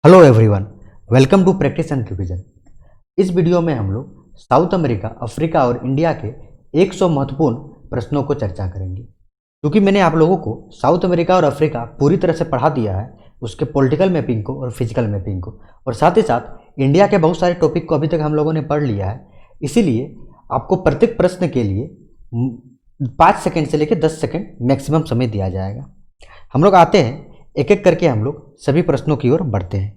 Hello everyone, welcome to practice and revision. इस video में हम लोग साउथ अमेरिका, अफ्रीका और इंडिया के 100 महत्वपूर्ण प्रश्नों को चर्चा करेंगे। क्योंकि मैंने आप लोगों को साउथ अमेरिका और अफ्रीका पूरी तरह से पढ़ा दिया है, उसके पॉलिटिकल मैपिंग को और फिजिकल मैपिंग को, और साथ ही साथ इंडिया के बहुत सारे टॉपिक को अभी तक हम लोगों ने पढ़ लिया है। इसीलिए आपको प्रत्येक प्रश्न के लिए 5 सेकेंड से लेकर 10 सेकेंड मैक्सिमम समय दिया जाएगा। हम लोग आते हैं एक एक करके, हम लोग सभी प्रश्नों की ओर बढ़ते हैं।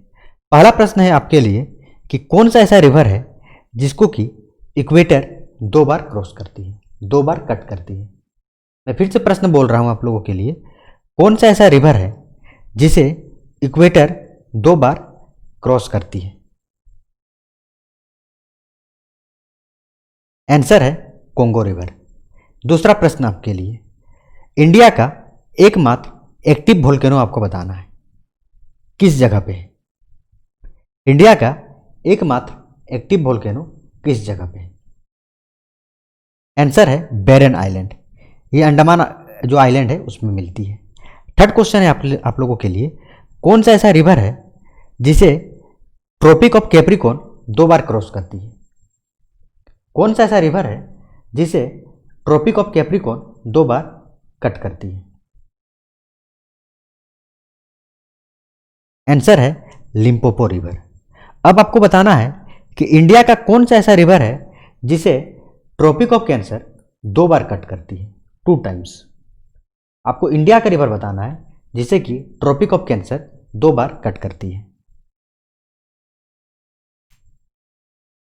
पहला प्रश्न है आपके लिए कि कौन सा ऐसा रिवर है जिसको कि इक्वेटर 2 बार क्रॉस करती है, 2 बार कट करती है। मैं फिर से प्रश्न बोल रहा हूं आप लोगों के लिए, कौन सा ऐसा रिवर है जिसे इक्वेटर 2 बार क्रॉस करती है? आंसर है कोंगो रिवर। दूसरा प्रश्न आपके लिए, इंडिया का एकमात्र एक्टिव वोल्केनो आपको बताना है, किस जगह पे है? इंडिया का एकमात्र एक्टिव वोल्केनो किस जगह पे है? आंसर है बैरन आइलैंड। ये अंडमान जो आइलैंड है उसमें मिलती है। थर्ड क्वेश्चन है आप लोगों के लिए, कौन सा ऐसा रिवर है जिसे ट्रॉपिक ऑफ कैप्रिकॉर्न 2 बार क्रॉस करती है? कौन सा ऐसा रिवर है जिसे ट्रॉपिक ऑफ कैप्रिकॉर्न 2 बार कट करती है? आंसर है लिम्पोपो रिवर। अब आपको बताना है कि इंडिया का कौन सा ऐसा रिवर है जिसे ट्रॉपिक ऑफ कैंसर 2 बार कट करती है, 2 टाइम्स। आपको इंडिया का रिवर बताना है जिसे कि ट्रॉपिक ऑफ कैंसर 2 बार कट करती है।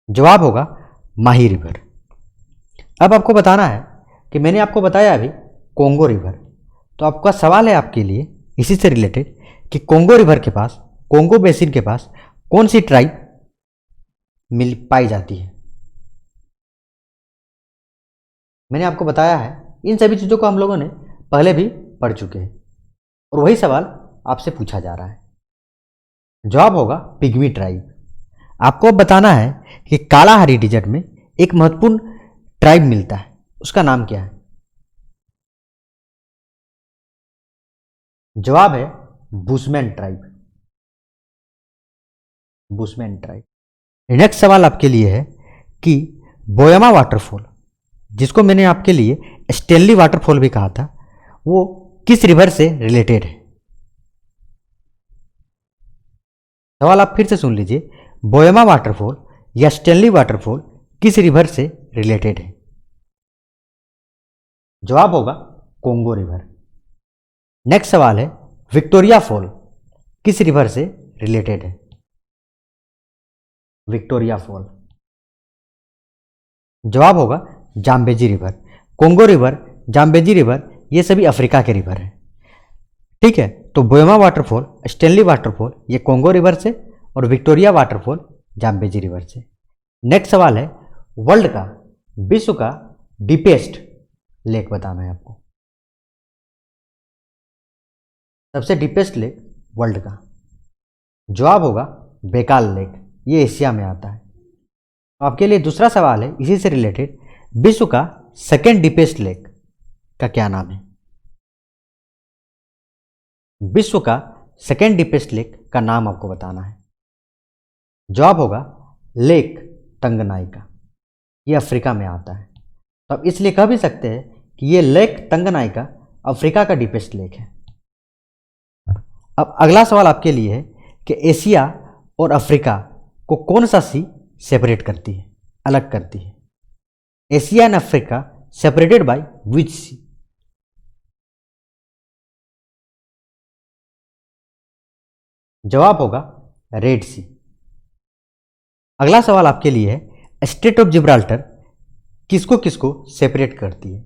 जवाब होगा माही रिवर। अब आपको बताना है कि मैंने आपको बताया अभी कोंगो रिवर, तो आपका सवाल है आपके लिए इसी से रिलेटेड कि कोंगो रिवर के पास, कोंगो बेसिन के पास कौन सी ट्राइब मिल पाई जाती है? मैंने आपको बताया है, इन सभी चीज़ों को हम लोगों ने पहले भी पढ़ चुके हैं और वही सवाल आपसे पूछा जा रहा है। जवाब होगा पिग्मी ट्राइब। आपको अब बताना है कि कालाहारी डिजर्ट में एक महत्वपूर्ण ट्राइब मिलता है, उसका नाम क्या है? जवाब है bushman tribe. Bushman tribe. Next सवाल आपके लिए है कि बोयमा वाटरफॉल, जिसको मैंने आपके लिए स्टेनली वाटरफॉल भी कहा था, वो किस रिवर से रिलेटेड है? सवाल आप फिर से सुन लीजिए, बोयमा वाटरफॉल या स्टेनली वाटरफॉल किस रिवर से रिलेटेड है? जवाब होगा कोंगो रिवर। नेक्स्ट सवाल है, विक्टोरिया फॉल किस रिवर से रिलेटेड है? Victoria fall. जवाब होगा Zambezi river. Congo river, Zambezi river, ये सभी अफ्रीका के रिवर हैं। ठीक है, तो बोयमा वाटरफॉल, स्टेनली वाटरफॉल ये कोंगो रिवर से और विक्टोरिया वाटरफॉल जाम्बेजी रिवर से। नेक्स्ट सवाल है, वर्ल्ड का, विश्व का डीपेस्ट लेक बताना है आपको। सबसे डीपेस्ट लेक वर्ल्ड का, जवाब होगा बेकाल लेक, ये एशिया में आता है। आपके लिए दूसरा सवाल है इसी से रिलेटेड, विश्व का सेकेंड डीपेस्ट लेक का क्या नाम है? विश्व का सेकेंड डीपेस्ट लेक का नाम आपको बताना है। जवाब होगा लेक तंगनाइका, ये अफ्रीका में आता है। तो आप इसलिए कह भी सकते हैं कि ये लेक तंगनाइका अफ्रीका का डीपेस्ट लेक है। अब अगला सवाल आपके लिए है कि एशिया और अफ्रीका को कौन सा सी सेपरेट करती है, अलग करती है? Asia and Africa separated by which sea? जवाब होगा रेड सी। अगला सवाल आपके लिए है, स्ट्रेट ऑफ जिब्राल्टर किसको किसको सेपरेट करती है?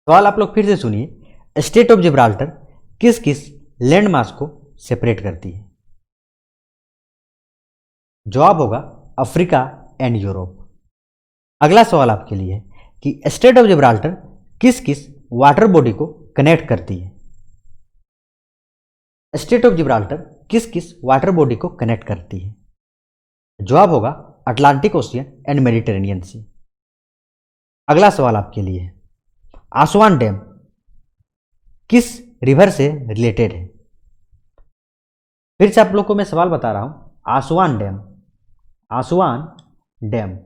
सवाल आप लोग फिर से सुनिए, स्ट्रेट ऑफ जिब्राल्टर किस किस लैंड मास को सेपरेट करती है? जवाब होगा अफ्रीका एंड यूरोप। अगला सवाल आपके लिए है कि स्ट्रेट ऑफ जिब्राल्टर किस किस वाटर बॉडी को कनेक्ट करती है? स्ट्रेट ऑफ जिब्राल्टर किस किस वाटर बॉडी को कनेक्ट करती है? जवाब होगा अटलांटिक ओशियन एंड मेडिटेरेनियन सी। अगला सवाल आपके लिए है, आसवान डैम किस रिवर से रिलेटेड है? फिर से आप लोग को मैं सवाल बता रहा हूँ, आसवान डैम, आसवान डैम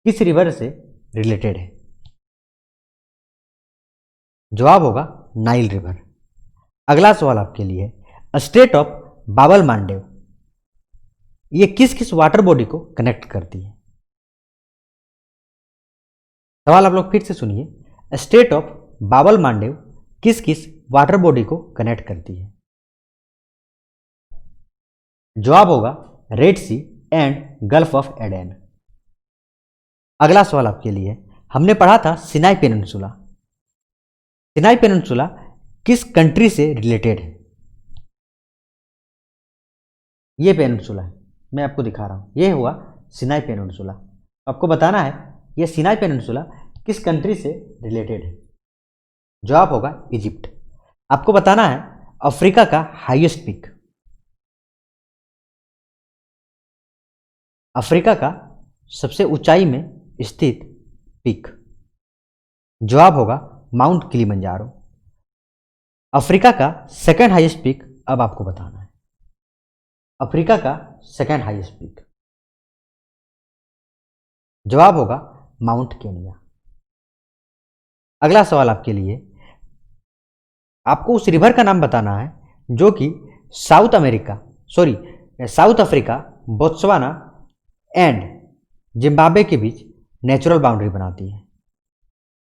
किस रिवर से रिलेटेड है? जवाब होगा नाइल रिवर। अगला सवाल आपके लिए है, स्टेट ऑफ बाबल मांडेव ये किस किस वाटर बॉडी को कनेक्ट करती है? सवाल आप लोग फिर से सुनिए, स्टेट ऑफ बाबल मांडेव किस किस वाटर बॉडी को कनेक्ट करती है? जवाब होगा Red Sea and Gulf of Aden. अगला सवाल आपके लिए, हमने पढ़ा था सिनाई पेनिनसुला, सिनाई पेनिनसुला किस कंट्री से रिलेटेड है? ये पेनिनसुला है, मैं आपको दिखा रहा हूं, ये हुआ सिनाई पेनिनसुला। आपको बताना है ये सिनाई पेनिनसुला किस कंट्री से रिलेटेड है? जवाब होगा इजिप्ट। आपको बताना है अफ्रीका का हाईएस्ट पीक, अफ्रीका का सबसे ऊंचाई में स्थित पीक, जवाब होगा माउंट किलिमंजारो। अफ्रीका का सेकंड हाईएस्ट पीक अब आपको बताना है, अफ्रीका का सेकंड हाईएस्ट पीक, जवाब होगा माउंट केनिया। अगला सवाल आपके लिए, आपको उस रिवर का नाम बताना है जो कि south Africa, Botswana and Zimbabwe के बीच नेचुरल बाउंड्री बनाती है।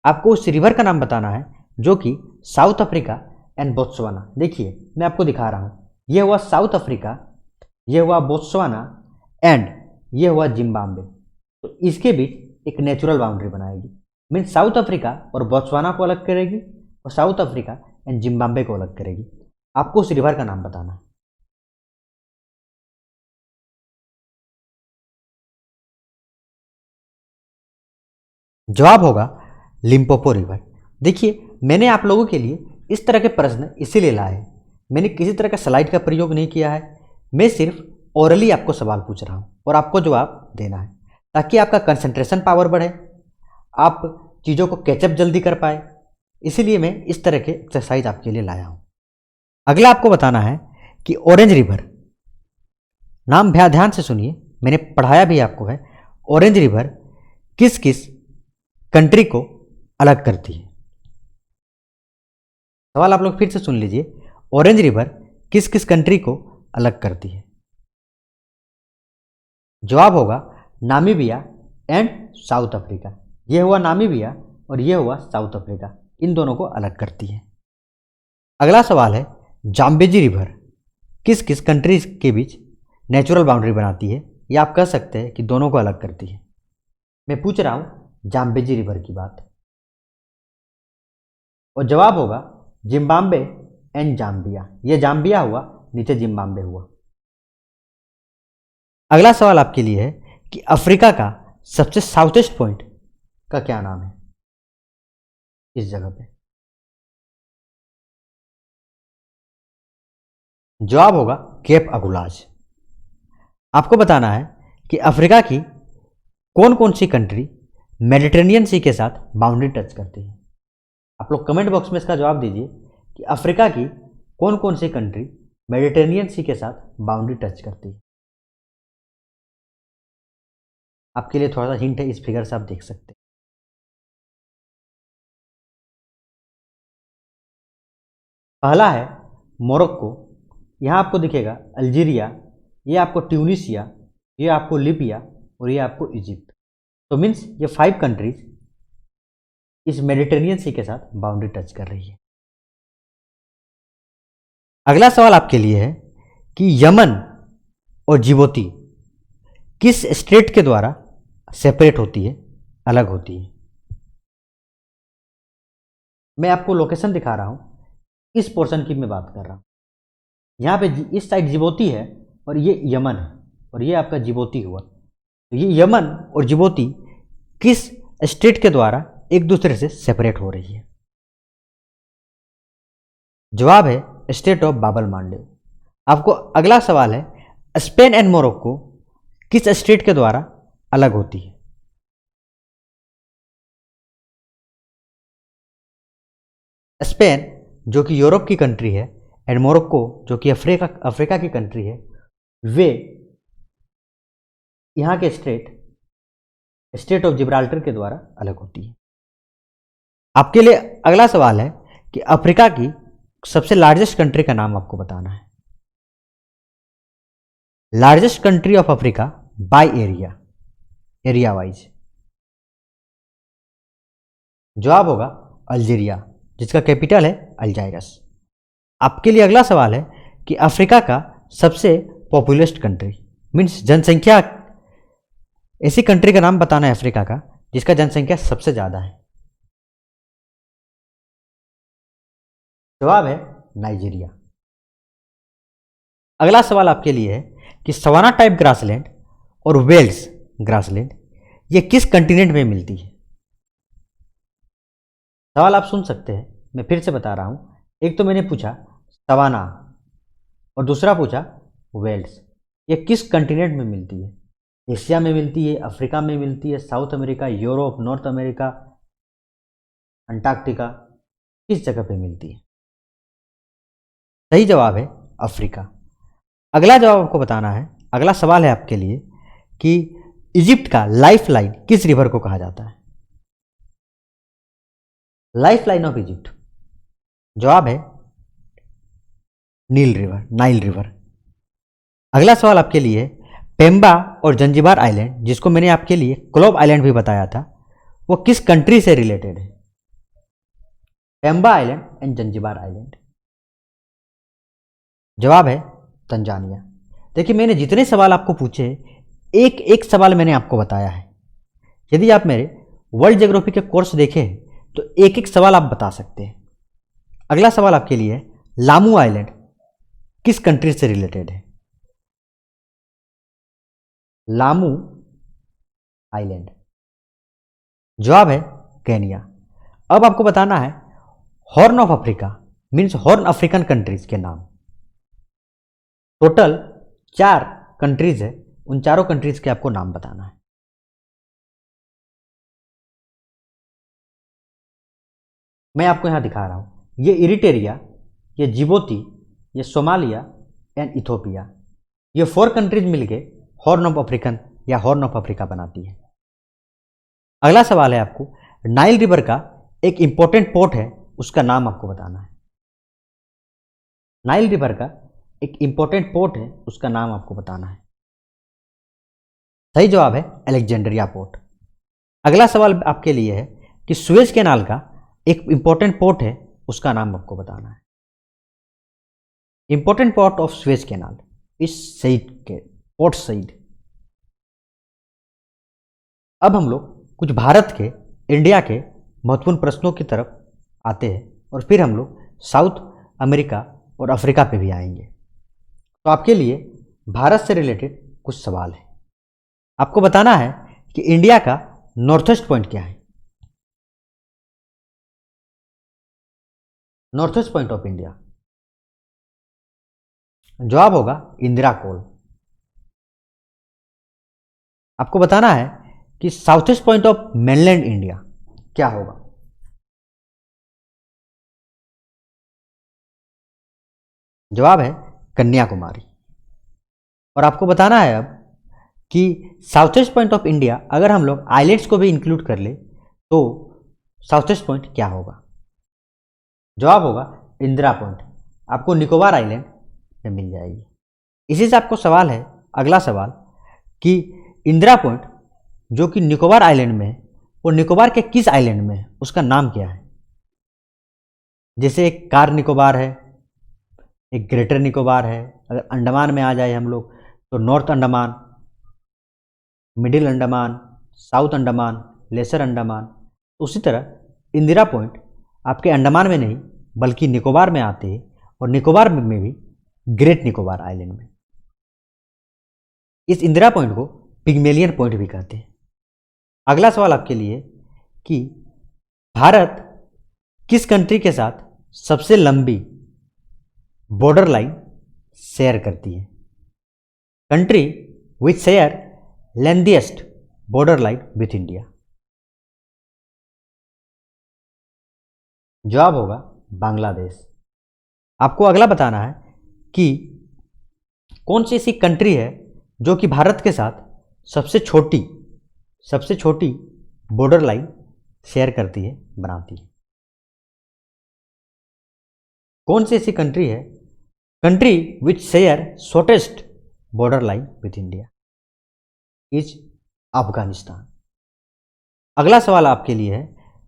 आपको उस रिवर का नाम बताना है जो कि साउथ अफ्रीका एंड बोत्सवाना, देखिए मैं आपको दिखा रहा हूं, ये हुआ साउथ अफ्रीका, ये हुआ बोत्सवाना एंड ये हुआ जिम्बाब्वे, तो इसके बीच एक नेचुरल बाउंड्री बनाएगी। मीन साउथ अफ्रीका और बोत्सवाना को अलग करेगी और साउथ अफ्रीका एंड जिम्बाब्वे को अलग करेगी। आपको उस रिवर का नाम बताना है। जवाब होगा लिम्पोपो रिवर। देखिए मैंने आप लोगों के लिए इस तरह के प्रश्न इसीलिए लाए, मैंने किसी तरह का स्लाइड का प्रयोग नहीं किया है, मैं सिर्फ ओरली आपको सवाल पूछ रहा हूँ और आपको जवाब देना है ताकि आपका कंसंट्रेशन पावर बढ़े, आप चीज़ों को कैचअप जल्दी कर पाए, इसीलिए मैं इस तरह के एक्सरसाइज आपके लिए लाया हूँ। अगला आपको बताना है कि ऑरेंज रिवर, नाम ध्यान से सुनिए, मैंने पढ़ाया भी आपको है, ऑरेंज रिवर किस किस कंट्री को अलग करती है? सवाल आप लोग फिर से सुन लीजिए, ऑरेंज रिवर किस किस कंट्री को अलग करती है? जवाब होगा नामीबिया एंड साउथ अफ्रीका। ये हुआ नामीबिया और ये हुआ साउथ अफ्रीका, इन दोनों को अलग करती है। अगला सवाल है, जाम्बेजी रिवर किस किस कंट्रीज के बीच नेचुरल बाउंड्री बनाती है, या आप कह सकते हैं कि दोनों को अलग करती है? मैं पूछ रहा हूं जाम्बेजी रिवर की बात, और जवाब होगा जिम्बाब्वे एंड जाम्बिया। ये जाम्बिया हुआ, नीचे जिम्बाब्वे हुआ। अगला सवाल आपके लिए है कि अफ्रीका का सबसे साउथेस्ट पॉइंट का क्या नाम है इस जगह पे? जवाब होगा केप अगुलाज। आपको बताना है कि अफ्रीका की कौन कौन सी कंट्री मेडिटेरेनियन सी के साथ बाउंड्री टच करती है? आप लोग कमेंट बॉक्स में इसका जवाब दीजिए कि अफ्रीका की कौन कौन सी कंट्री मेडिटेरेनियन सी के साथ बाउंड्री टच करती है। आपके लिए थोड़ा सा हिंट है, इस फिगर से आप देख सकते हैं। पहला है मोरक्को, यहाँ आपको दिखेगा अल्जीरिया, ये आपको ट्यूनिसिया, ये आपको लीबिया और ये आपको इजिप्ट। तो मीन्स ये 5 कंट्रीज इस मेडिटेरेनियन सी के साथ बाउंड्री टच कर रही है। अगला सवाल आपके लिए है कि यमन और जिबूती किस स्टेट के द्वारा सेपरेट होती है, अलग होती है? मैं आपको लोकेशन दिखा रहा हूं, इस पोर्शन की मैं बात कर रहा हूं। यहाँ पे इस साइड जिबूती है और ये यमन है और ये आपका जिबूती हुआ। तो ये यमन और जिबूती किस स्टेट के द्वारा एक दूसरे से सेपरेट हो रही है? जवाब है स्टेट ऑफ बाबल मांडेव। आपको अगला सवाल है, स्पेन एंड मोरक्को किस स्टेट के द्वारा अलग होती है? स्पेन जो कि यूरोप की कंट्री है एंड मोरक्को जो कि अफ्रीका की कंट्री है, वे यहाँ के स्टेट ऑफ जिब्राल्टर के द्वारा अलग होती है। आपके लिए अगला सवाल है कि अफ्रीका की सबसे लार्जेस्ट कंट्री का नाम आपको बताना है। Largest country of Africa by area wise. जवाब होगा अल्जीरिया, जिसका कैपिटल है अल्जायरस। आपके लिए अगला सवाल है कि अफ्रीका का सबसे पॉपुलेस्ट कंट्री मीन्स जनसंख्या, ऐसी कंट्री का नाम बताना है अफ्रीका का जिसका जनसंख्या सबसे ज्यादा है। जवाब है नाइजीरिया। अगला सवाल आपके लिए है कि सवाना टाइप ग्रासलैंड और वेल्स ग्रासलैंड ये किस कंटिनेंट में मिलती है। सवाल आप सुन सकते हैं, मैं फिर से बता रहा हूं। एक तो मैंने पूछा सवाना और दूसरा पूछा वेल्स, ये किस कंटिनेंट में मिलती है। एशिया में मिलती है, अफ्रीका में मिलती है, south America, Europe, north America, Antarctica, किस जगह पे मिलती है। सही जवाब है अफ्रीका। अगला जवाब आपको बताना है, अगला सवाल है आपके लिए कि इजिप्ट का लाइफ लाइन किस रिवर को कहा जाता है। लाइफ लाइन ऑफ इजिप्ट, जवाब है नाइल रिवर। अगला सवाल आपके लिए पेम्बा और जंजीबार आइलैंड, जिसको मैंने आपके लिए क्लोब आइलैंड भी बताया था, वो किस कंट्री से रिलेटेड है। Pemba island and Zanzibar island, जवाब है तंजानिया। देखिए मैंने जितने सवाल आपको पूछे एक एक सवाल मैंने आपको बताया है। यदि आप मेरे वर्ल्ड ज्योग्राफी के कोर्स देखें तो एक एक सवाल आप बता सकते हैं। अगला सवाल आपके लिए लामू आइलैंड किस कंट्री से रिलेटेड है। लामू आइलैंड, जवाब है केनिया। अब आपको बताना है horn of Africa means horn African countries के नाम। टोटल 4 कंट्रीज है, उन चारों कंट्रीज के आपको नाम बताना है। मैं आपको यहां दिखा रहा हूं, ये इरिटेरिया, ये जिबोती, ये सोमालिया एंड इथोपिया, ये 4 कंट्रीज मिलके हॉर्न ऑफ अफ्रीकन या हॉर्न ऑफ अफ्रीका बनाती है। अगला सवाल है आपको नाइल रिवर का एक इंपॉर्टेंट पोर्ट है, उसका नाम आपको बताना है। नाइल रिवर का एक इंपॉर्टेंट पोर्ट है, उसका नाम आपको बताना है। सही जवाब है अलेक्जेंड्रिया पोर्ट। अगला सवाल आपके लिए है कि सुएज कैनाल का एक इंपॉर्टेंट पोर्ट है, उसका नाम आपको बताना है। Important port of Suez canal इस पोर्ट सईद। अब हम लोग कुछ भारत के, इंडिया के महत्वपूर्ण प्रश्नों की तरफ आते हैं और फिर हम लोग साउथ अमेरिका और अफ्रीका पे भी आएंगे। तो आपके लिए भारत से रिलेटेड कुछ सवाल है। आपको बताना है कि इंडिया का नॉर्थवेस्ट पॉइंट क्या है। नॉर्थवेस्ट पॉइंट ऑफ इंडिया, जवाब होगा इंदिरा कोल। आपको बताना है कि southwest point of mainland India क्या होगा। जवाब है कन्याकुमारी। और आपको बताना है अब कि साउथवेस्ट पॉइंट ऑफ इंडिया अगर हम लोग आइलैंड्स को भी इंक्लूड कर ले तो साउथवेस्ट पॉइंट क्या होगा। जवाब होगा इंदिरा पॉइंट, आपको निकोबार आइलैंड में मिल जाएगी। इसी से आपको सवाल है, अगला सवाल, कि इंदिरा पॉइंट जो कि निकोबार आइलैंड में है, वो निकोबार के किस आइलैंड में है, उसका नाम क्या है। जैसे एक कार निकोबार है, एक ग्रेटर निकोबार है, अगर अंडमान में आ जाए हम लोग तो North Andaman, Middle Andaman, South Andaman, Lesser Andaman. उसी तरह इंदिरा पॉइंट आपके अंडमान में नहीं बल्कि निकोबार में आते हैं और निकोबार में भी ग्रेट निकोबार आइलैंड में। इस इंदिरा पॉइंट को पिग्मेलियन पॉइंट भी कहते हैं। अगला सवाल आपके लिए कि भारत किस कंट्री के साथ सबसे लंबी बॉर्डर लाइन शेयर करती है। Country which share lengthiest border line with India. जवाब होगा बांग्लादेश। आपको अगला बताना है कि कौन सी ऐसी कंट्री है जो कि भारत के साथ सबसे छोटी बॉर्डर लाइन शेयर करती है, बनाती है। कौन सी ऐसी कंट्री है, country which share shortest border line with India? Is Afghanistan. अगला सवाल आपके लिए है,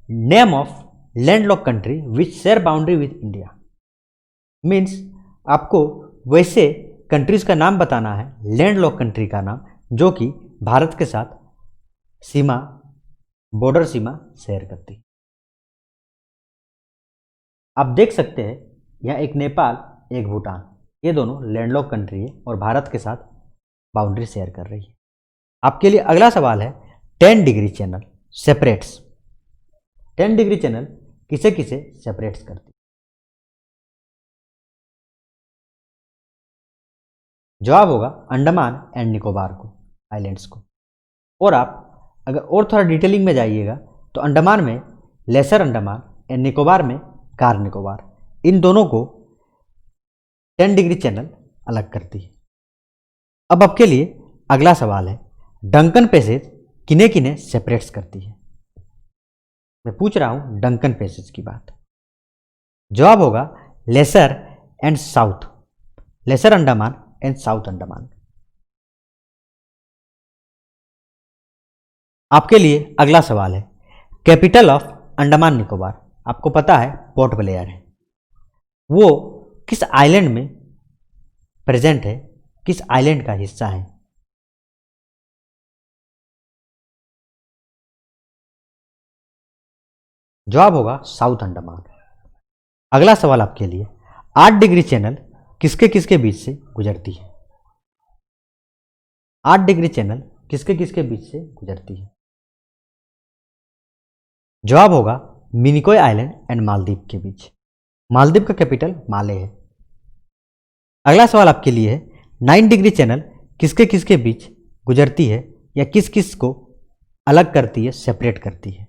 name of landlock country which share boundary with India. Means आपको वैसे कंट्रीज का नाम बताना है, लैंडलॉक कंट्री का नाम, जो कि भारत के साथ बॉर्डर सीमा शेयर करती है। आप देख सकते हैं यहाँ एक नेपाल, एक भूटान, ये दोनों लैंडलॉक कंट्री है और भारत के साथ बाउंड्री शेयर कर रही है। आपके लिए अगला सवाल है, 10 degree channel separates, 10 degree channel किसे किसे सेपरेट्स करती है? जवाब होगा अंडमान एंड निकोबार को, आइलैंड्स को। और आप अगर और थोड़ा डिटेलिंग में जाइएगा तो अंडमान में लेसर अंडमान एंड निकोबार में कार निकोबार, इन दोनों को 10 डिग्री चैनल अलग करती है। अब आपके लिए अगला सवाल है, डंकन पैसेज किन्हें किन्हें सेपरेट्स करती है? मैं पूछ रहा हूं डंकन पैसेज की बात। जवाब होगा Lesser and South, Lesser Andaman and South Andaman. आपके लिए अगला सवाल है, कैपिटल ऑफ अंडमान निकोबार। आपको पता है पोर्ट ब्लेयर है, वो किस आइलैंड में प्रेजेंट है, किस आइलैंड का हिस्सा है? जवाब होगा साउथ अंडमान। अगला सवाल आपके लिए, 8 डिग्री चैनल किसके किसके बीच से गुजरती है? 8 डिग्री चैनल किसके किसके बीच से गुजरती है? जवाब होगा मिनिकोय आइलैंड एंड मालदीव के बीच। मालदीव का कैपिटल माले है। अगला सवाल आपके लिए है, 9 डिग्री चैनल किसके किसके बीच गुजरती है या किस किस को अलग करती है, सेपरेट करती है?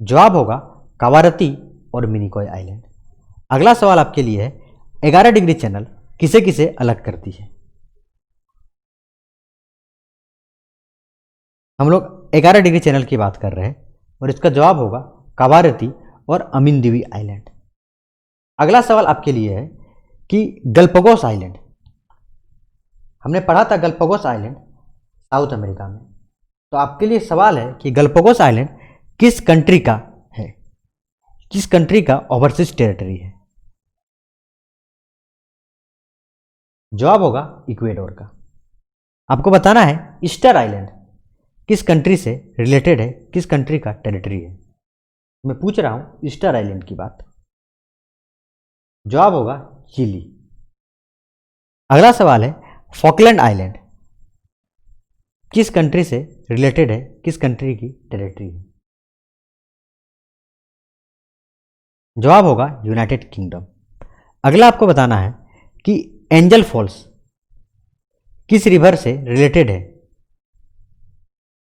जवाब होगा कावारती और मिनिकोय आइलैंड। अगला सवाल आपके लिए है, 11 डिग्री चैनल किसे किसे अलग करती है? हम लोग 11 डिग्री चैनल की बात कर रहे हैं और इसका जवाब होगा कावारती और अमीनदीवी आइलैंड। अगला सवाल आपके लिए है कि गलपगोस आइलैंड, हमने पढ़ा था गलपगोस आइलैंड साउथ अमेरिका में, तो आपके लिए सवाल है कि गलपगोस आइलैंड किस कंट्री का है, किस कंट्री का ओवरसीज टेरिटरी है? जवाब होगा इक्वेडोर का। आपको बताना है ईस्टर आइलैंड किस कंट्री से रिलेटेड है, किस कंट्री का टेरिटरी है? मैं पूछ रहा हूं ईस्टर आइलैंड की बात। जवाब होगा चिली। अगला सवाल है, फॉकलैंड आइलैंड किस कंट्री से रिलेटेड है, किस कंट्री की टेरिटरी है? जवाब होगा यूनाइटेड किंगडम। अगला आपको बताना है कि एंजल फॉल्स किस रिवर से रिलेटेड है?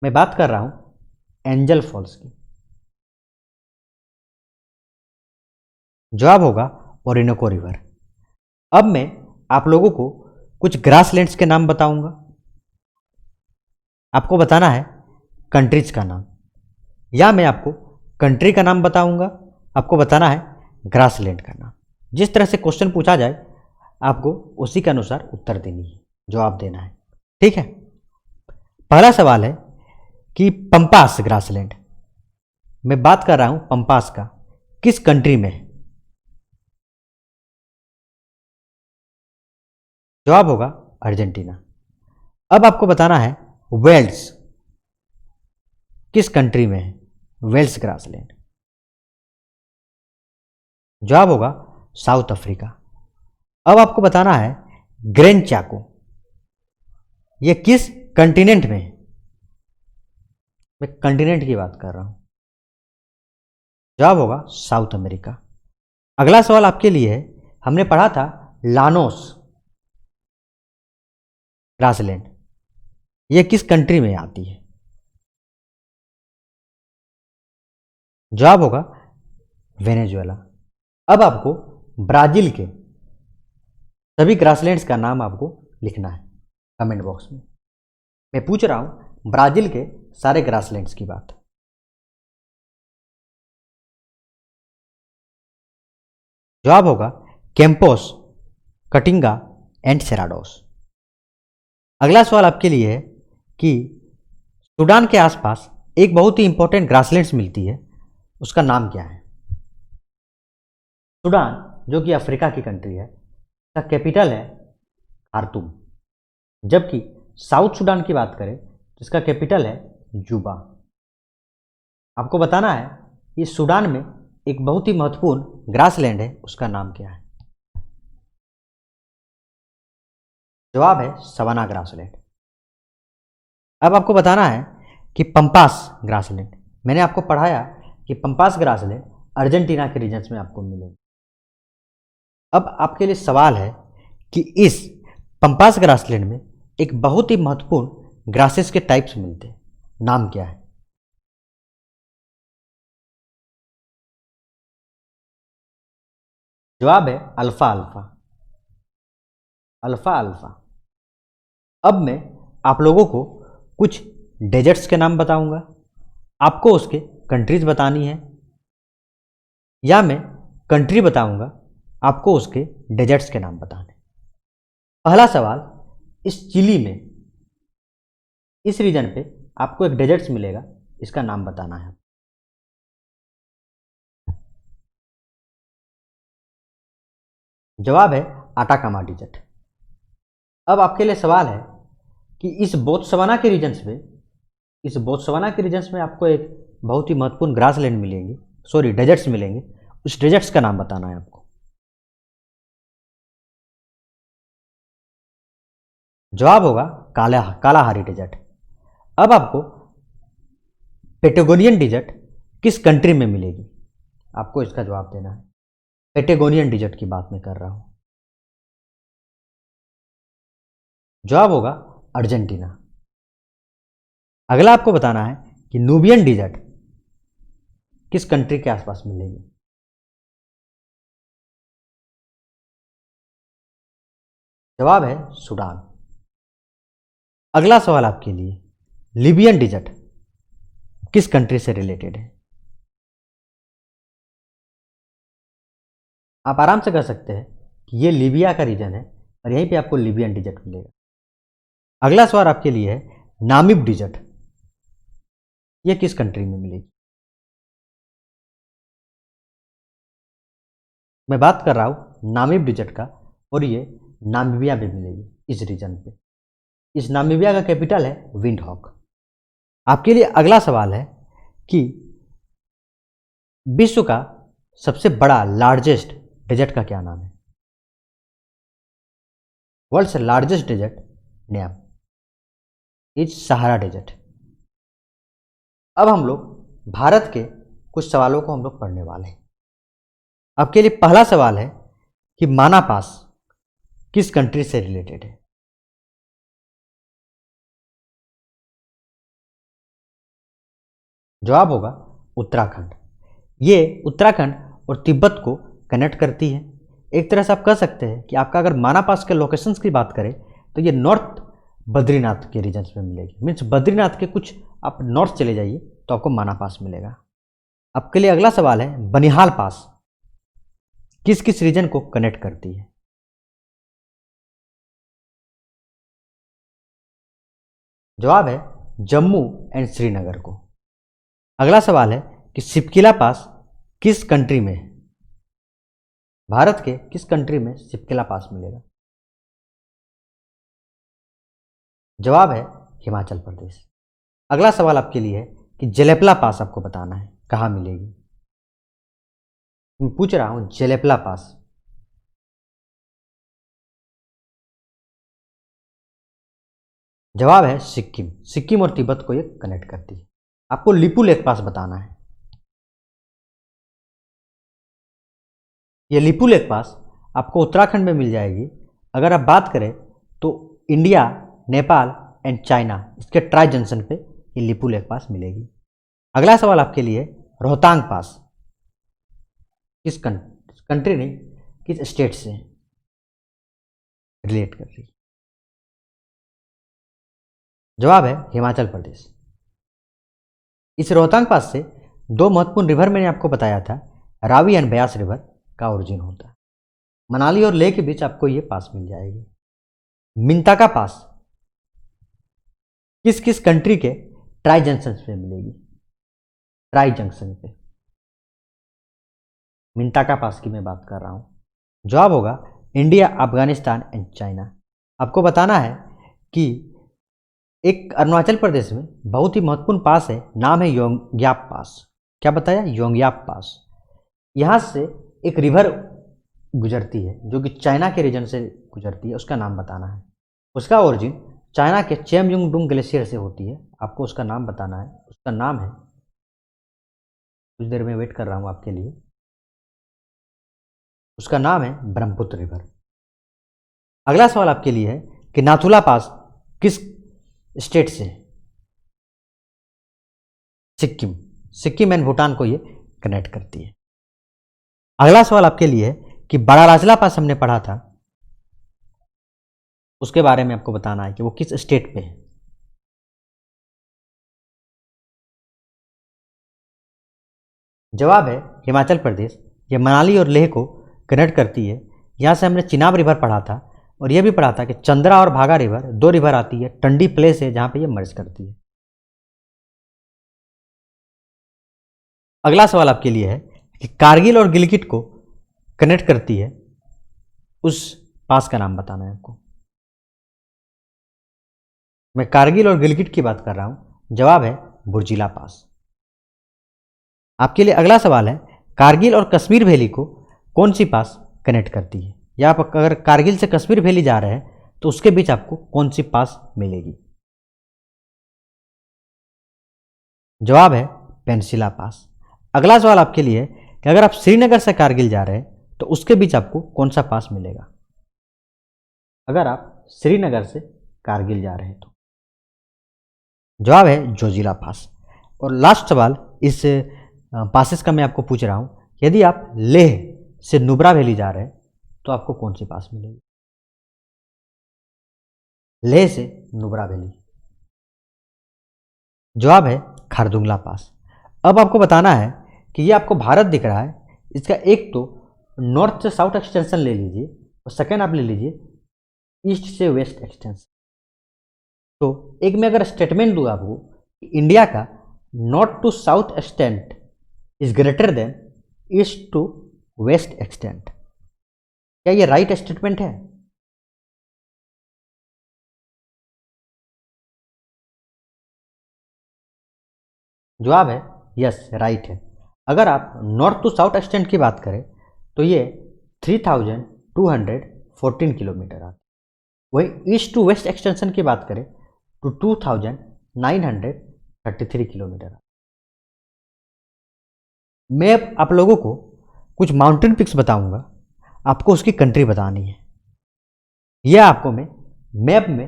मैं बात कर रहा हूं एंजल फॉल्स की। जवाब होगा ओरिनोको रिवर। अब मैं आप लोगों को कुछ ग्रासलैंड्स के नाम बताऊंगा। आपको बताना है कंट्रीज का नाम, या मैं आपको कंट्री का नाम बताऊंगा, आपको बताना है ग्रासलैंड का नाम। जिस तरह से क्वेश्चन पूछा जाए आपको उसी के अनुसार उत्तर देनी है, जवाब देना है, ठीक है। पहला सवाल है कि पंपास ग्रासलैंड, मैं बात कर रहा हूं पंपास का, किस कंट्री में है? जवाब होगा अर्जेंटीना। अब आपको बताना है वेल्स किस कंट्री में है, वेल्स ग्रासलैंड। जवाब होगा साउथ अफ्रीका। अब आपको बताना है ग्रैंड चाको, यह किस कंटिनेंट में है? मैं कंटिनेंट की बात कर रहा हूं। जवाब होगा साउथ अमेरिका। अगला सवाल आपके लिए है, हमने पढ़ा था लानोस ग्रासलैंड, यह किस कंट्री में आती है? जवाब होगा वेनेजुएला। अब आपको ब्राज़ील के सभी ग्रासलैंड्स का नाम आपको लिखना है कमेंट बॉक्स में। मैं पूछ रहा हूं ब्राज़ील के सारे ग्रासलैंड्स की बात। जवाब होगा कैंपोस, कटिंगा एंड सेराडोस। अगला सवाल आपके लिए है कि सूडान के आसपास एक बहुत ही इंपॉर्टेंट ग्रासलैंड्स मिलती है, उसका नाम क्या है? सूडान जो कि अफ्रीका की कंट्री है, उसका कैपिटल है खार्तूम। जबकि साउथ सूडान की बात करें तो इसका कैपिटल है जूबा। आपको बताना है कि सूडान में एक बहुत ही महत्वपूर्ण ग्रासलैंड है, उसका नाम क्या है? जवाब है सवाना ग्रासलैंड। अब आपको बताना है कि पंपास ग्रासलैंड, मैंने आपको पढ़ाया कि पंपास ग्रासलैंड अर्जेंटीना के रीजन्स में आपको मिलेगा। अब आपके लिए सवाल है कि इस पंपास ग्रासलैंड में एक बहुत ही महत्वपूर्ण ग्रासेस के टाइप्स मिलते हैं, नाम क्या है? जवाब है अल्फा अल्फा। Alpha alpha. अब मैं आप लोगों को कुछ डेजर्ट्स के नाम बताऊंगा, आपको उसके कंट्रीज बतानी है, या मैं कंट्री बताऊंगा, आपको उसके डेजर्ट्स के नाम बताने। पहला सवाल, इस चिली में, इस रीजन पे आपको एक डेजर्ट्स मिलेगा, इसका नाम बताना है। जवाब है आटाकामा डेजर्ट। अब आपके लिए सवाल है कि इस बोत्सवाना के रीजन्स में, इस बोत्सवाना के रीजन्स में आपको एक बहुत ही महत्वपूर्ण ग्रासलैंड मिलेंगे, सॉरी डेजर्ट्स मिलेंगे, उस डेजर्ट्स का नाम बताना है आपको। जवाब होगा कालाहारी डेजर्ट। अब आपको पेटागोनियन डेजर्ट किस कंट्री में मिलेगी, आपको इसका जवाब देना है। पेटागोनियन डेजर्ट की बात मैं कर रहा हूं। जवाब होगा अर्जेंटीना। अगला आपको बताना है कि नूबियन डेजर्ट किस कंट्री के आसपास मिलेगी। जवाब है सूडान। अगला सवाल आपके लिए, लीबियन डेजर्ट किस कंट्री से रिलेटेड है? आप आराम से कर सकते हैं कि ये लीबिया का रीजन है और यहीं पे आपको लीबियन डेजर्ट मिलेगा। अगला सवाल आपके लिए है नामिब डेजर्ट, ये किस कंट्री में मिलेगी? मैं बात कर रहा हूं नामिब डेजर्ट का, और ये नामीबिया में मिलेगी, इस रीजन पे। इस नामीबिया का कैपिटल है विंडहॉक। आपके लिए अगला सवाल है कि विश्व का सबसे बड़ा लार्जेस्ट डेजर्ट का क्या नाम है? World's largest desert name is Sahara desert. अब हम लोग भारत के कुछ सवालों को हम लोग पढ़ने वाले हैं। आपके लिए पहला सवाल है कि माना पास किस कंट्री से रिलेटेड है? जवाब होगा उत्तराखंड। ये उत्तराखंड और तिब्बत को कनेक्ट करती है। एक तरह से आप कह सकते हैं कि आपका अगर माना पास के लोकेशंस की बात करें तो ये नॉर्थ बद्रीनाथ के रीजन्स में मिलेगी। मीन्स बद्रीनाथ के कुछ आप नॉर्थ चले जाइए तो आपको माना पास मिलेगा। आपके लिए अगला सवाल है बनिहाल पास किस किस रीजन को कनेक्ट करती है? जवाब है जम्मू एंड श्रीनगर को। अगला सवाल है कि सिपकिला पास किस कंट्री में है? भारत के किस कंट्री में सिपकिला पास मिलेगा? जवाब है हिमाचल प्रदेश। अगला सवाल आपके लिए है कि जलेपला पास आपको बताना है कहाँ मिलेगी। मैं पूछ रहा हूं जलेपला पास। जवाब है सिक्किम। सिक्किम और तिब्बत को ये कनेक्ट करती है। आपको लिपू लेक पास बताना है। ये लिपू लेक पास आपको उत्तराखंड में मिल जाएगी। अगर आप बात करें तो इंडिया, नेपाल एंड चाइना, इसके ट्राई जंक्शन पे ये लिपू लेक पास मिलेगी। अगला सवाल आपके लिए रोहतांग पास किस कंट्री नहीं, किस स्टेट से रिलेट कर रही है? जवाब है हिमाचल प्रदेश। इस रोहतांग पास से दो महत्वपूर्ण रिवर मैंने आपको बताया था, रावी एंड ब्यास रिवर का ओरिजिन होता है। मनाली और लेह के बीच आपको ये पास मिल जाएगी। मिंताका पास किस किस कंट्री के ट्राई जंक्शन पे मिलेगी? ट्राई जंक्शन पे मिंताका पास की मैं बात कर रहा हूं। जवाब होगा इंडिया, अफगानिस्तान एंड चाइना। आपको बताना है कि एक अरुणाचल प्रदेश में बहुत ही महत्वपूर्ण पास है, नाम है योंग्याप पास। क्या बताया? योंग्याप पास। यहाँ से एक रिवर गुजरती है जो कि चाइना के रीजन से गुजरती है, उसका नाम बताना है। उसका ओरिजिन चाइना के चेमयुंगडुंग ग्लेशियर से होती है, आपको उसका नाम बताना है। उसका नाम है, कुछ देर में वेट कर रहा हूँ आपके लिए, उसका नाम है ब्रह्मपुत्र रिवर। अगला सवाल आपके लिए है कि नाथुला पास किस स्टेट से? सिक्किम। सिक्किम एंड भूटान को ये कनेक्ट करती है। अगला सवाल आपके लिए है कि बड़ा राजला पास हमने पढ़ा था, उसके बारे में आपको बताना है कि वो किस स्टेट पे है। जवाब है हिमाचल प्रदेश। ये मनाली और लेह को कनेक्ट करती है। यहाँ से हमने चिनाब रिवर पढ़ा था और यह भी पढ़ा था कि चंद्रा और भागा रिवर, दो रिवर आती है, टंडी प्लेस है जहाँ पे ये मर्ज करती है। अगला सवाल आपके लिए है कि कारगिल और गिलगित को कनेक्ट करती है, उस पास का नाम बताना है आपको। मैं कारगिल और गिलगित की बात कर रहा हूं। जवाब है बुर्जिला पास। आपके लिए अगला सवाल है कारगिल और कश्मीर वैली को कौन सी पास कनेक्ट करती है? या आप अगर कारगिल से कश्मीर वैली जा रहे हैं तो उसके बीच आपको कौन सी पास मिलेगी? जवाब है पेंसिला पास। अगला सवाल आपके लिए है कि अगर आप श्रीनगर से कारगिल जा रहे हैं तो उसके बीच आपको कौन सा पास मिलेगा? अगर आप श्रीनगर से कारगिल जा रहे हैं तो जवाब है जोजिला पास। और लास्ट सवाल इस पासेस का मैं आपको पूछ रहा हूं, यदि आप लेह से नुब्रा वैली जा रहे हैं तो आपको कौन सी पास मिलेगी? लेह से नुब्रा वैली। जवाब है खारदुंगला पास। अब आपको बताना है कि ये आपको भारत दिख रहा है, इसका एक तो नॉर्थ से साउथ एक्सटेंशन ले लीजिए और सेकेंड आप ले लीजिए ईस्ट से वेस्ट एक्सटेंशन। तो एक मैं अगर स्टेटमेंट दूँ आपको, इंडिया का north to south extent is greater than east to west extent, क्या ये राइट स्टेटमेंट है? जवाब है यस, राइट है। अगर आप नॉर्थ टू साउथ एक्सटेंट की बात करें तो ये 3214 किलोमीटर आता है। वही ईस्ट टू वेस्ट एक्सटेंशन की बात करें तो 2933 किलोमीटर। मैं अब आप लोगों को कुछ माउंटेन पिक्स बताऊंगा, आपको उसकी कंट्री बतानी है। यह आपको मैं मैप में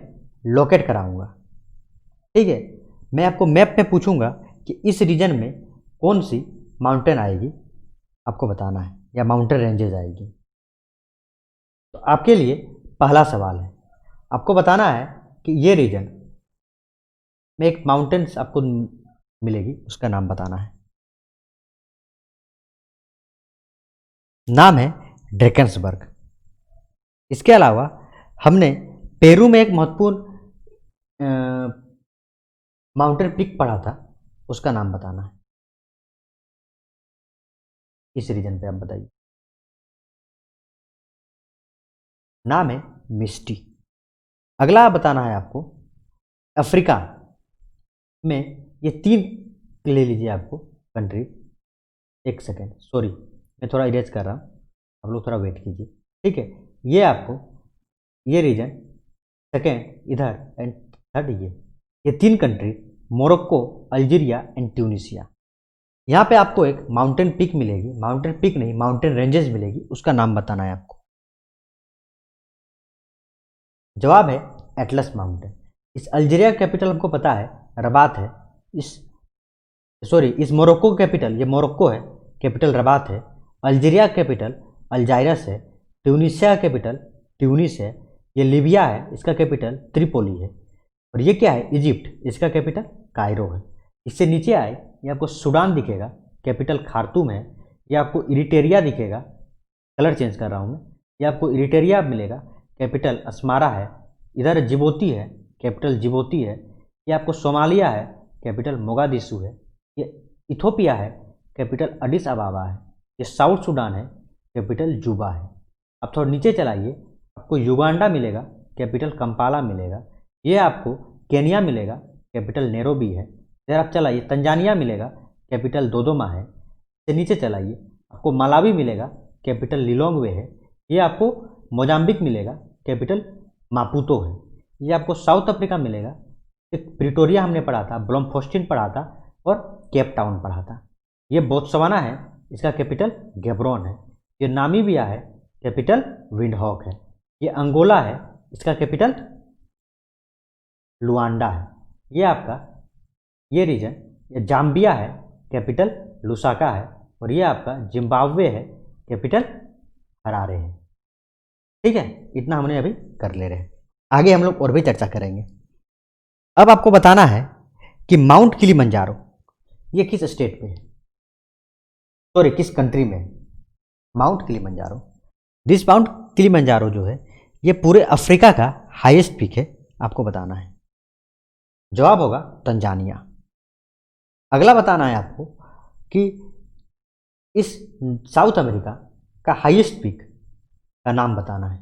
लोकेट कराऊंगा, ठीक है? मैं आपको मैप में पूछूंगा कि इस रीजन में कौन सी माउंटेन आएगी, आपको बताना है, या माउंटेन रेंजेस आएगी। तो आपके लिए पहला सवाल है, आपको बताना है कि ये रीजन में एक माउंटेन्स आपको मिलेगी, उसका नाम बताना है। नाम है ड्रेकन्सबर्ग। इसके अलावा हमने पेरू में एक महत्वपूर्ण माउंटेन पीक पढ़ा था, उसका नाम बताना है। इस रीजन पे आप बताइए। नाम है मिस्टी। अगला बताना है आपको अफ्रीका में ये तीन ले लीजिए आपको कंट्री। एक सेकेंड, सॉरी मैं थोड़ा इरेज कर रहा हूँ, आप लोग थोड़ा वेट कीजिए, ठीक है? ये आपको ये रीजन, सेकेंड इधर एंड थर्ड ये तीन country Morocco, Algeria and Tunisia. यहाँ पे आपको एक माउंटेन पीक मिलेगी, माउंटेन पीक नहीं माउंटेन रेंजेस मिलेगी, उसका नाम बताना है आपको। जवाब है एटलस माउंटेन। इस अल्जीरिया कैपिटल हमको पता है रबात है। इस सॉरी, इस मोरक्को कैपिटल, ये मोरक्को है, कैपिटल रबात है। अल्जीरिया कैपिटल अल्जायरस है। ट्यूनिशिया कैपिटल ट्यूनिस है। ये लीबिया है, इसका कैपिटल त्रिपोली है। और ये क्या है, इजिप्ट, इसका कैपिटल कायरो है। इससे नीचे आए, ये आपको सूडान दिखेगा, कैपिटल खार्तूम है। ये आपको इरिटेरिया दिखेगा, कलर चेंज कर रहा हूँ मैं, ये आपको इरिटेरिया मिलेगा, कैपिटल अस्मारा है। इधर जिबोती है, कैपिटल जिबोती है। ये आपको सोमालिया है, कैपिटल मोगादिशु है। ये इथोपिया है, कैपिटल अडिस अबाबा है। ये साउथ सूडान है, कैपिटल जुबा है। अब थोड़ा नीचे चलाइए, आपको युगांडा मिलेगा, कैपिटल कंपाला मिलेगा। ये आपको केनिया मिलेगा, कैपिटल नैरोबी है। इधर आप चलाइए, तंजानिया मिलेगा, कैपिटल दोदोमा है। इससे नीचे चलाइए, आपको मलावी मिलेगा, कैपिटल लिलोंगवे है। ये आपको मोजाम्बिक मिलेगा, कैपिटल मापुतो है। ये आपको साउथ अफ्रीका मिलेगा, एक प्रिटोरिया हमने पढ़ा था, ब्लोमफोस्टिन पढ़ा था, और केप टाउन पढ़ा था। ये बोत्सवाना है, इसका कैपिटल गैब्रोन है। ये नामीबिया है, कैपिटल विंडहॉक है। ये अंगोला है, इसका कैपिटल लुआंडा है। ये आपका ये रीजन, ये जाम्बिया है, कैपिटल लुसाका है। और ये आपका जिम्बाब्वे है, कैपिटल हरारे है। ठीक है, इतना हमने अभी कर ले रहे हैं। आगे हम लोग और भी चर्चा करेंगे। अब आपको बताना है कि माउंट किलिमंजारो ये किस स्टेट पे है, सॉरी किस कंट्री में है mount Kilimanjaro. This mount Kilimanjaro जो है ये पूरे अफ्रीका का हाईएस्ट पीक है, आपको बताना है। जवाब होगा तंजानिया। अगला बताना है आपको कि इस साउथ अमेरिका का हाईएस्ट पीक का नाम बताना है,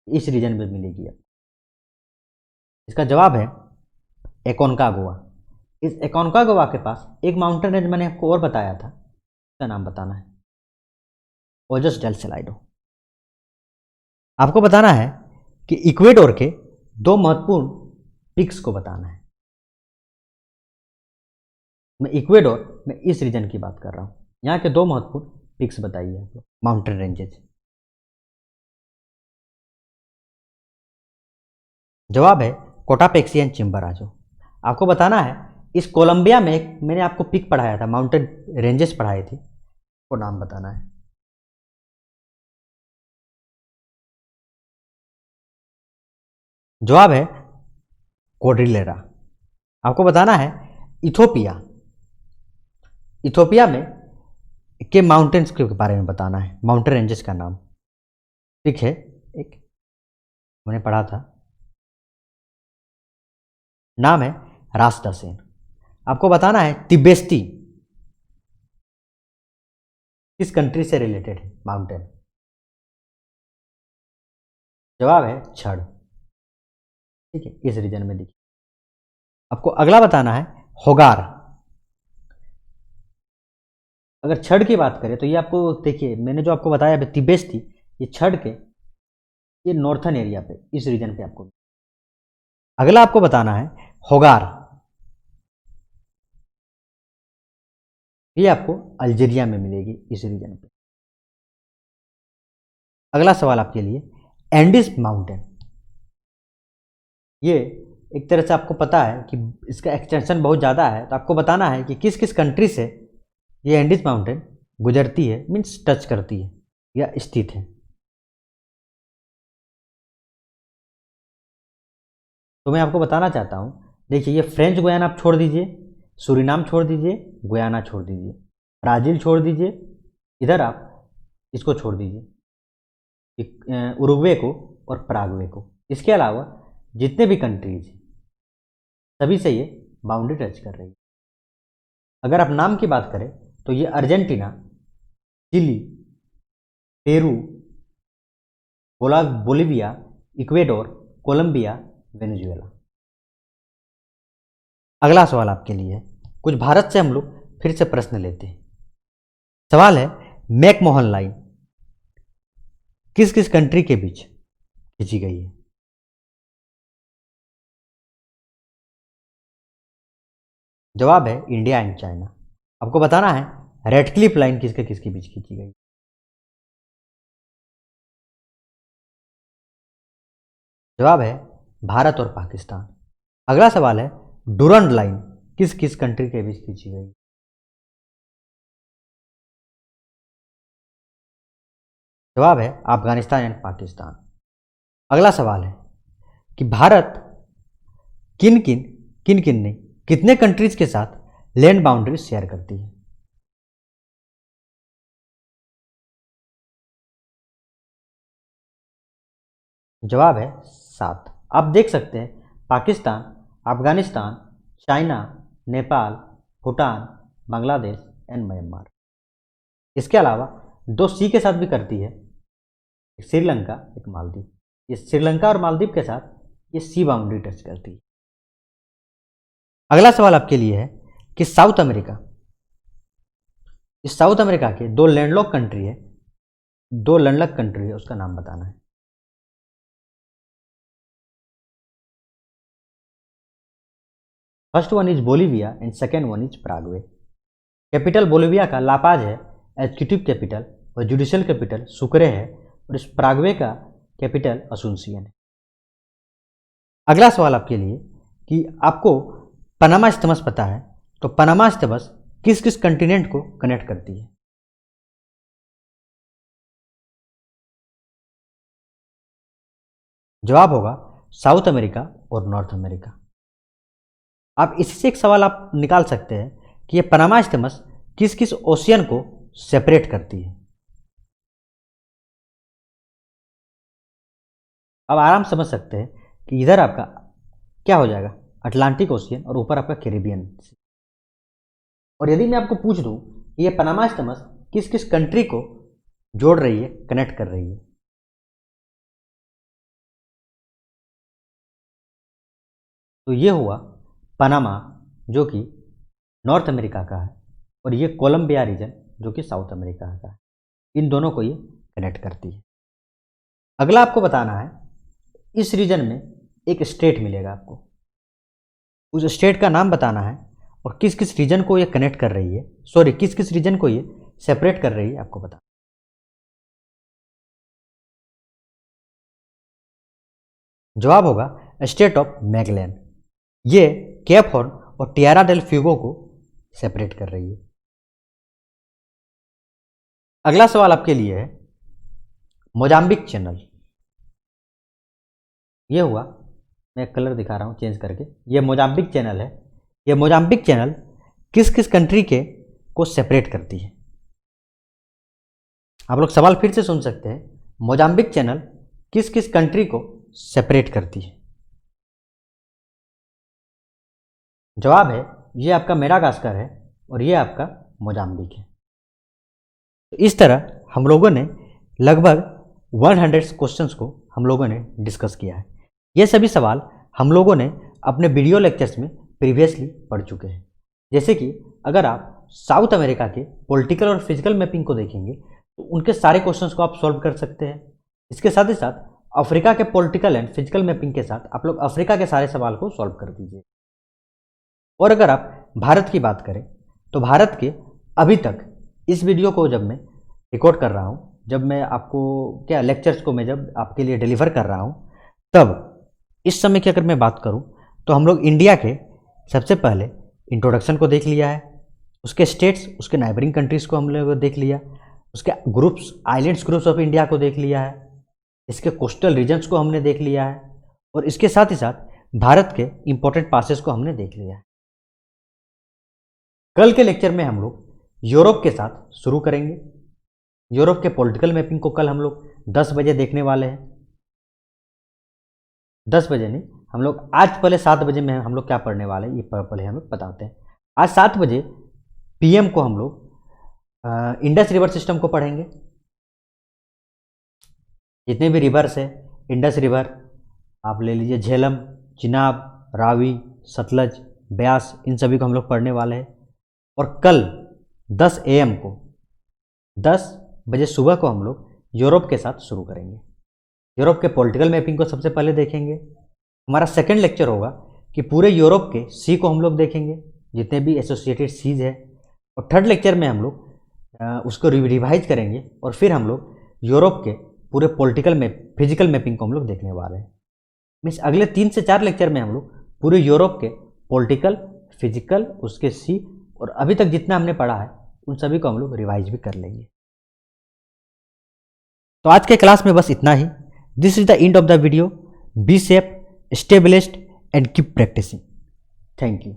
इस रीजन में मिलेगी। इसका जवाब है एकोनकागुआ। इस एकोनकागुआ के पास एक माउंटेन रेंज मैंने आपको और बताया था, इसका नाम बताना है ओजस डेल सेलाडो। आपको बताना है कि इक्वेडोर के दो महत्वपूर्ण पिक्स को बताना है। मैं इक्वेडोर में इस रीजन की बात कर रहा हूं, यहाँ के दो महत्वपूर्ण पिक्स बताइए आप लोग, माउंटेन रेंजेस। जवाब है कोटापेक्सियन चिम्बराजो। आपको बताना है इस कोलंबिया में एक मैंने आपको पिक पढ़ाया था, माउंटेन रेंजेस पढ़ाए थे, वो नाम बताना है। जवाब है कोर्डिलेरा। आपको बताना है इथोपिया, इथोपिया में के माउंटेन्स के बारे में बताना है, माउंटेन रेंजेस का नाम। ठीक है, एक मैंने पढ़ा था, नाम है रासदासेन। आपको बताना है तिब्बती किस कंट्री से रिलेटेड है माउंटेन। जवाब है छड़। ठीक है, इस रीजन में देखिए। आपको अगला बताना है होगार। अगर छड़ की बात करें तो ये आपको देखिए, मैंने जो आपको बताया अभी तिब्बती, ये छड़ के ये नॉर्थन एरिया पे, इस रीजन पे आपको। अगला आपको बताना है होगार, ये आपको अल्जीरिया में मिलेगी, इस रीजन पे। अगला सवाल आपके लिए एंडीज माउंटेन, ये एक तरह से आपको पता है कि इसका एक्सटेंशन बहुत ज़्यादा है, तो आपको बताना है कि किस किस कंट्री से ये एंडीज माउंटेन गुजरती है, मीन्स टच करती है या स्थित है। तो मैं आपको बताना चाहता हूँ, देखिए ये फ्रेंच गुयाना आप छोड़ दीजिए, सूरीनाम छोड़ दीजिए, गुयाना छोड़ दीजिए, ब्राज़ील छोड़ दीजिए, इधर आप इसको छोड़ दीजिए, उरुग्वे को और पराग्वे को। इसके अलावा जितने भी कंट्रीज सभी से ये बाउंड्री टच कर रही है। अगर आप नाम की बात करें तो ये Argentina, Chile, Peru, Bolivia, Ecuador, Colombia, Venezuela. अगला सवाल आपके लिए है, कुछ भारत से हम लोग फिर से प्रश्न लेते हैं। सवाल है मैकमोहन लाइन किस किस कंट्री के बीच खींची गई है। जवाब है इंडिया एंड चाइना। आपको बताना है रेडक्लिफ लाइन किसके किसके बीच खींची गई। जवाब है भारत और पाकिस्तान। अगला सवाल है डूरंड लाइन किस किस कंट्री के बीच खींची गई? जवाब है अफगानिस्तान एंड पाकिस्तान। अगला सवाल है कि भारत किन किन किन किन नहीं कितने कंट्रीज के साथ लैंड बाउंड्री शेयर करती है? जवाब है 7। आप देख सकते हैं Pakistan, Afghanistan, China, Nepal, Bhutan, Bangladesh and Myanmar. इसके अलावा 2 सी के साथ भी करती है, एक श्रीलंका, एक मालदीव। ये श्रीलंका और मालदीव के साथ ये सी बाउंड्री टच करती है। अगला सवाल आपके लिए है कि साउथ अमेरिका, इस साउथ अमेरिका के 2 लैंडलॉक कंट्री है, 2 लैंडलॉक कंट्री है, उसका नाम बताना है। First one is Bolivia and second one is Paraguay. Capital Bolivia का लापाज है, एग्जीक्यूटिव कैपिटल और जुडिशियल कैपिटल सुक्रे है, और इस पराग्वे का कैपिटल असुनसियन है। अगला सवाल आपके लिए कि आपको पनामा स्थिमस पता है, तो पनामा स्थिमस किस किस कंटिनेंट को कनेक्ट करती है? जवाब होगा साउथ अमेरिका और नॉर्थ अमेरिका। आप इसी से एक सवाल आप निकाल सकते हैं कि ये पनामा स्थिमस किस किस ओशियन को सेपरेट करती है? अब आराम समझ सकते हैं कि इधर आपका क्या हो जाएगा, अटलांटिक ओशियन, और ऊपर आपका कैरिबियन। और यदि मैं आपको पूछ दूं कि ये पनामा स्थिमस किस किस कंट्री को जोड़ रही है, कनेक्ट कर रही है, तो ये हुआ पनामा, जो कि नॉर्थ अमेरिका का है, और ये कोलंबिया रीजन जो कि साउथ अमेरिका का है। इन दोनों को ये कनेक्ट करती है। अगला आपको बताना है, इस रीजन में एक स्टेट मिलेगा आपको, उस स्टेट का नाम बताना है और किस किस रीजन को ये कनेक्ट कर रही है, सॉरी किस किस रीजन को ये सेपरेट कर रही है, आपको बताना। जवाब होगा स्टेट ऑफ मैगलेन। ये केप हॉर्न और टिएरा डेल फ्यूगो को सेपरेट कर रही है। अगला सवाल आपके लिए है मोजाम्बिक चैनल। ये हुआ, मैं कलर दिखा रहा हूँ चेंज करके, ये मोजाम्बिक चैनल है। ये मोजाम्बिक चैनल किस किस कंट्री के को सेपरेट करती है? आप लोग सवाल फिर से सुन सकते हैं, मोजाम्बिक चैनल किस किस कंट्री को सेपरेट करती है? जवाब है ये आपका मेडागास्कर है और ये आपका मोजाम्बिक है। इस तरह हम लोगों ने लगभग 100 क्वेश्चंस को हम लोगों ने डिस्कस किया है। ये सभी सवाल हम लोगों ने अपने वीडियो लेक्चर्स में प्रीवियसली पढ़ चुके हैं। जैसे कि अगर आप साउथ अमेरिका के पॉलिटिकल और फिजिकल मैपिंग को देखेंगे तो उनके सारे क्वेश्चंस को आप सॉल्व कर सकते हैं। इसके साथ ही साथ अफ्रीका के पॉलिटिकल एंड फिजिकल मैपिंग के साथ आप लोग अफ्रीका के सारे सवाल को सॉल्व कर दीजिए। और अगर आप भारत की बात करें तो भारत के अभी तक इस वीडियो को जब मैं रिकॉर्ड कर रहा हूँ, जब मैं आपको क्या लेक्चर्स को मैं जब आपके लिए डिलीवर कर रहा हूँ, तब इस समय की अगर मैं बात करूँ तो हम लोग इंडिया के सबसे पहले इंट्रोडक्शन को देख लिया है, उसके स्टेट्स, उसके नाइबरिंग कंट्रीज़ को हम लोग देख लिया, उसके groups, islands groups of India को देख लिया है, इसके कोस्टल रीजन्स को हमने देख लिया है, और इसके साथ ही साथ भारत के इंपॉर्टेंट पासेस को हमने देख लिया है। कल के लेक्चर में हम लोग यूरोप के साथ शुरू करेंगे। यूरोप के पॉलिटिकल मैपिंग को कल हम लोग 10 बजे देखने वाले हैं। 10 बजे नहीं, हम लोग आज पहले 7 बजे में हम लोग क्या पढ़ने वाले हैं ये पहले हम लोग बताते हैं। आज 7 बजे PM को हम लोग इंडस रिवर सिस्टम को पढ़ेंगे। जितने भी रिवर्स है, इंडस रिवर आप ले लीजिए, झेलम, चिनाब, रावी, सतलज, ब्यास, इन सभी को हम लोग पढ़ने वाले हैं। और कल 10 AM को, 10 बजे सुबह को हम लोग यूरोप के साथ शुरू करेंगे। यूरोप के पॉलिटिकल मैपिंग को सबसे पहले देखेंगे। हमारा सेकंड लेक्चर होगा कि पूरे यूरोप के सी को हम लोग देखेंगे, जितने भी एसोसिएटेड सीज है। और थर्ड लेक्चर में हम लोग उसको रिवाइज करेंगे और फिर हम लोग यूरोप के पूरे पॉलिटिकल मैप, फिजिकल मैपिंग को हम लोग देखने वाले हैं। मीन्स अगले 3 से 4 लेक्चर में हम लोग पूरे यूरोप के पॉलिटिकल, फिजिकल, उसके सी, और अभी तक जितना हमने पढ़ा है उन सभी को हम लोग रिवाइज भी कर लेंगे। तो आज के क्लास में बस इतना ही। This is the end of the video. Be safe, stay blessed and keep practising. Thank you.